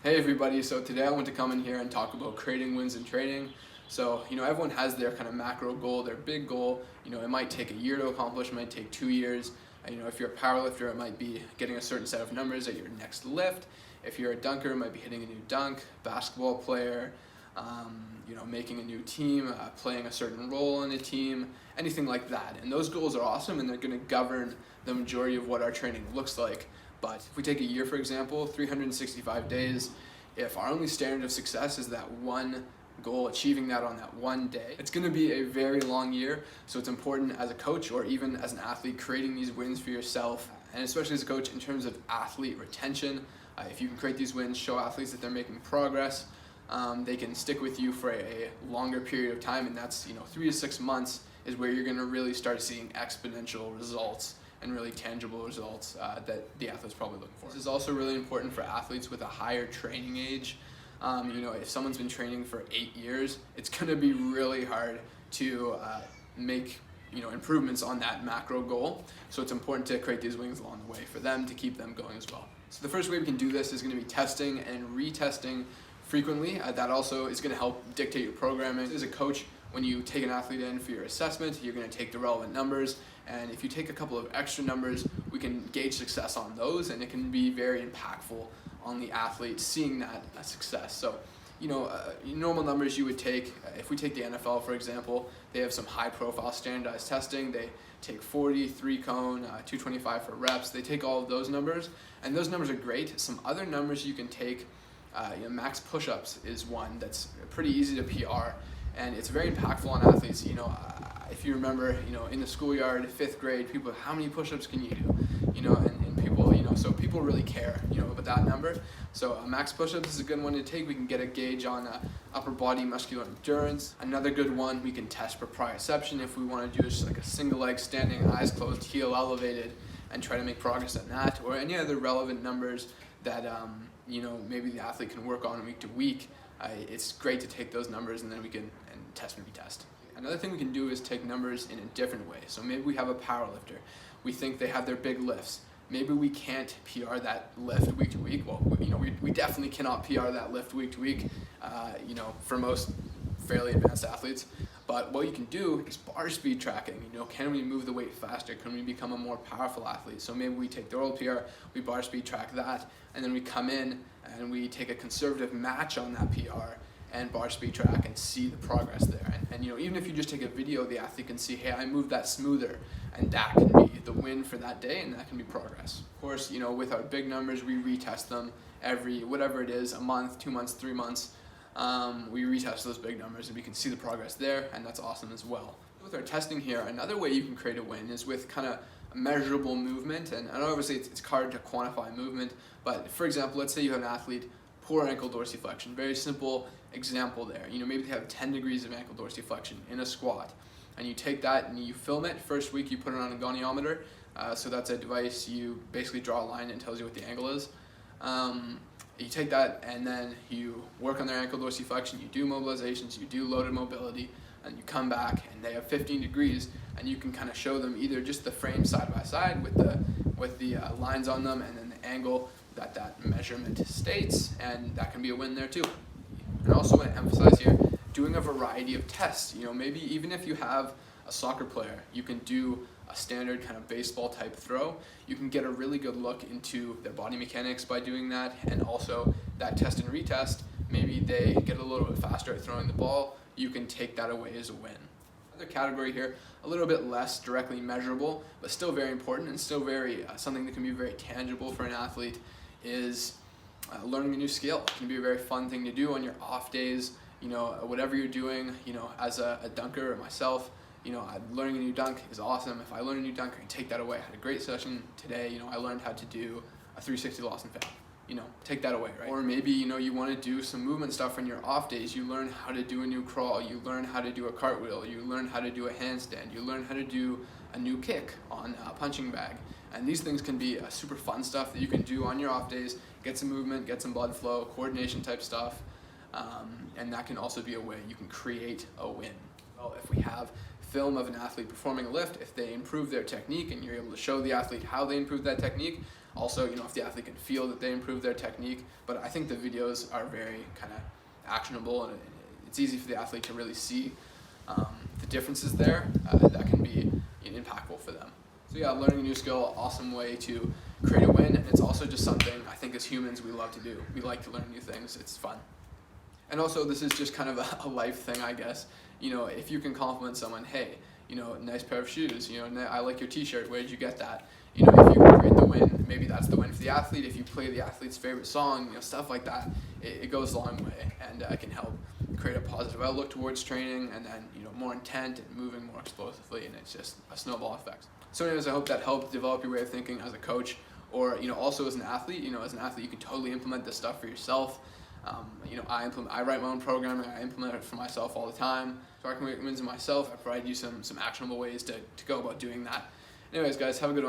Hey everybody, so today I want to come in here and talk about creating wins in training. So, everyone has their kind of macro goal, their big goal. It might take a year to accomplish, it might take 2 years. If you're a powerlifter, it might be getting a certain set of numbers at your next lift. If you're a dunker, it might be hitting a new dunk. Basketball player, making a new team, playing a certain role in a team, anything like that. And those goals are awesome and they're going to govern the majority of what our training looks like. But if we take a year, for example, 365 days, if our only standard of success is that one goal, achieving that on that one day, it's going to be a very long year. So it's important as a coach or even as an athlete, creating these wins for yourself, and especially as a coach in terms of athlete retention. If you can create these wins, show athletes that they're making progress, they can stick with you for a longer period of time, and that's 3 to 6 months is where you're going to really start seeing exponential results and really tangible results that the athlete's probably looking for. This is also really important for athletes with a higher training age. If someone's been training for 8 years, it's going to be really hard to make improvements on that macro goal. So it's important to create these wins along the way for them to keep them going as well. So the first way we can do this is going to be testing and retesting frequently. That also is going to help dictate your programming. As a coach, when you take an athlete in for your assessment, you're going to take the relevant numbers, and if you take a couple of extra numbers, we can gauge success on those, and it can be very impactful on the athlete seeing that success. So, normal numbers you would take, if we take the NFL for example, they have some high-profile standardized testing. They take 40, 3-cone, 225 for reps. They take all of those numbers, and those numbers are great. Some other numbers you can take, max push-ups is one that's pretty easy to PR, and it's very impactful on athletes. If you remember, in the schoolyard, 5th grade, people, how many push-ups can you do? And people, so people really care, about that number. So max push-ups is a good one to take. We can get a gauge on upper body muscular endurance. Another good one, we can test proprioception if we want to do just like a single leg standing, eyes closed, heel elevated, and try to make progress on that, or any other relevant numbers that, maybe the athlete can work on week to week. It's great to take those numbers and then we can test and retest. Another thing we can do is take numbers in a different way. So maybe we have a power lifter. We think they have their big lifts. Maybe we can't PR that lift week to week. Well, we definitely cannot PR that lift week to week, for most fairly advanced athletes. But what you can do is bar speed tracking. Can we move the weight faster? Can we become a more powerful athlete? So maybe we take their old PR, we bar speed track that, and then we come in and we take a conservative match on that PR and bar speed track and see the progress there. And even if you just take a video, the athlete can see, hey, I moved that smoother, and that can be the win for that day, and that can be progress. Of course, with our big numbers, we retest them every, whatever it is, a month, 2 months, 3 months. We retest those big numbers and we can see the progress there, and that's awesome as well. With our testing here, another way you can create a win is with kind of measurable movement, and obviously it's hard to quantify movement, but for example, let's say you have an athlete, poor ankle dorsiflexion, very simple example there. Maybe they have 10 degrees of ankle dorsiflexion in a squat, and you take that and you film it. First week you put it on a goniometer, so that's a device, you basically draw a line and it tells you what the angle is. You take that and then you work on their ankle dorsiflexion, you do mobilizations, you do loaded mobility, and you come back and they have 15 degrees, and you can kind of show them either just the frame side by side with the lines on them, and then the angle that measurement states, and that can be a win there too. And I also want to emphasize here, doing a variety of tests. Maybe even if you have a soccer player, you can do a standard kind of baseball type throw. You can get a really good look into their body mechanics by doing that, and also that test and retest, maybe they get a little bit faster at throwing the ball. You can take that away as a win. Another category here, a little bit less directly measurable, but still very important and still very something that can be very tangible for an athlete, is learning a new skill. It can be a very fun thing to do on your off days. Whatever you're doing, as a dunker or myself, learning a new dunk is awesome. If I learn a new dunk, I can take that away. I had a great session today. I learned how to do a 360 Lawson Fab. Take that away, right? Or maybe, you want to do some movement stuff on your off days. You learn how to do a new crawl. You learn how to do a cartwheel. You learn how to do a handstand. You learn how to do a new kick on a punching bag. And these things can be super fun stuff that you can do on your off days. Get some movement, get some blood flow, coordination type stuff. And that can also be a way you can create a win. Well, if we have film of an athlete performing a lift, if they improve their technique and you're able to show the athlete how they improve that technique, Also, if the athlete can feel that they improve their technique. But I think the videos are very kind of actionable, and it's easy for the athlete to really see the differences there that can be impactful for them. So yeah, learning a new skill, awesome way to create a win, and it's also just something I think as humans we love to do. We like to learn new things, it's fun. And also, this is just kind of a life thing, I guess. If you can compliment someone, hey, nice pair of shoes, I like your t-shirt, where did you get that? If you create the win, maybe that's the win for the athlete. If you play the athlete's favorite song, stuff like that, it goes a long way, and it can help create a positive outlook towards training, and then, more intent and moving more explosively, and it's just a snowball effect. So anyways, I hope that helped develop your way of thinking as a coach, or, also as an athlete. As an athlete, you can totally implement this stuff for yourself. I write my own programming, I implement it for myself all the time. So I can make wins in myself. I provide you some actionable ways to go about doing that. Anyways, guys, have a good one.